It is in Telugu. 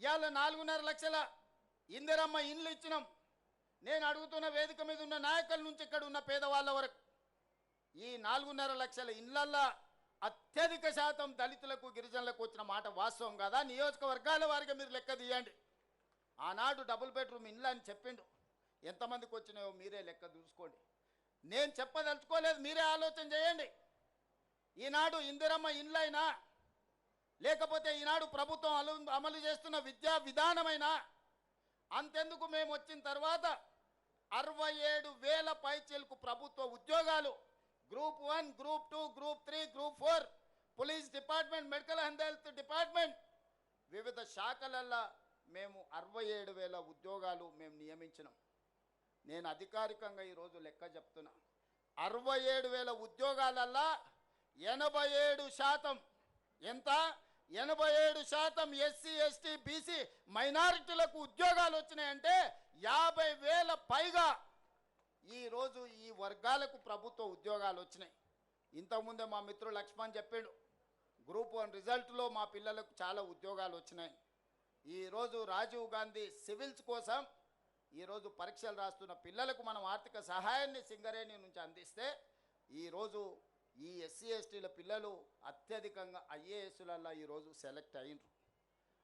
ఇవాళ 4.5 లక్షల ఇందిరమ్మ ఇండ్లు ఇచ్చినాం. నేను అడుగుతున్న వేదిక మీద ఉన్న నాయకుల నుంచి ఇక్కడ ఉన్న పేదవాళ్ళ వరకు ఈ 4.5 లక్షల ఇండ్లల్లో అత్యధిక శాతం దళితులకు గిరిజనులకు వచ్చిన మాట వాస్తవం కదా? నియోజకవర్గాల వారికి మీరు లెక్క తీయండి. ఆనాడు డబుల్ బెడ్రూమ్ ఇండ్లు అని చెప్పిండు, ఎంతమందికి వచ్చినాయో మీరే లెక్క చూసుకోండి. నేను చెప్పదలుచుకోలేదు, మీరే ఆలోచన చేయండి. ఈనాడు ఇందిరమ్మ ఇండ్లైనా లేకపోతే ఈనాడు ప్రభుత్వం అమలు చేస్తున్న విద్యా విధానమైనా అంతెందుకు మేము వచ్చిన తర్వాత 67,000 పైచీలకు ప్రభుత్వ ఉద్యోగాలు group 1, group 2, group 3, group 4, police department, medical and health department వివిధ శాఖలల్లో మేము 67,000 ఉద్యోగాలు మేము నియమించినాం. నేను అధికారికంగా ఈరోజు లెక్క చెప్తున్నా. 67,000 ఉద్యోగాలల్లో 87% ఎంత? 87% ఎస్సీ, ఎస్టీ, బీసీ మైనారిటీలకు ఉద్యోగాలు వచ్చినాయంటే 50,000 పైగా ఈరోజు ఈ వర్గాలకు ప్రభుత్వ ఉద్యోగాలు వచ్చినాయి. ఇంతకుముందే మా మిత్రుడు లక్ష్మణ్ చెప్పాడు, గ్రూప్ 1 రిజల్ట్లో మా పిల్లలకు చాలా ఉద్యోగాలు వచ్చినాయి. ఈరోజు రాజీవ్ గాంధీ సివిల్స్ కోసం ఈరోజు పరీక్షలు రాస్తున్న పిల్లలకు మనం ఆర్థిక సహాయాన్ని సింగరేణి నుంచి అందిస్తే ఈరోజు ఈ ఎస్సీ ఎస్టీల పిల్లలు అత్యధికంగా ఐఏఎస్లలో ఈరోజు సెలెక్ట్ అయినరు.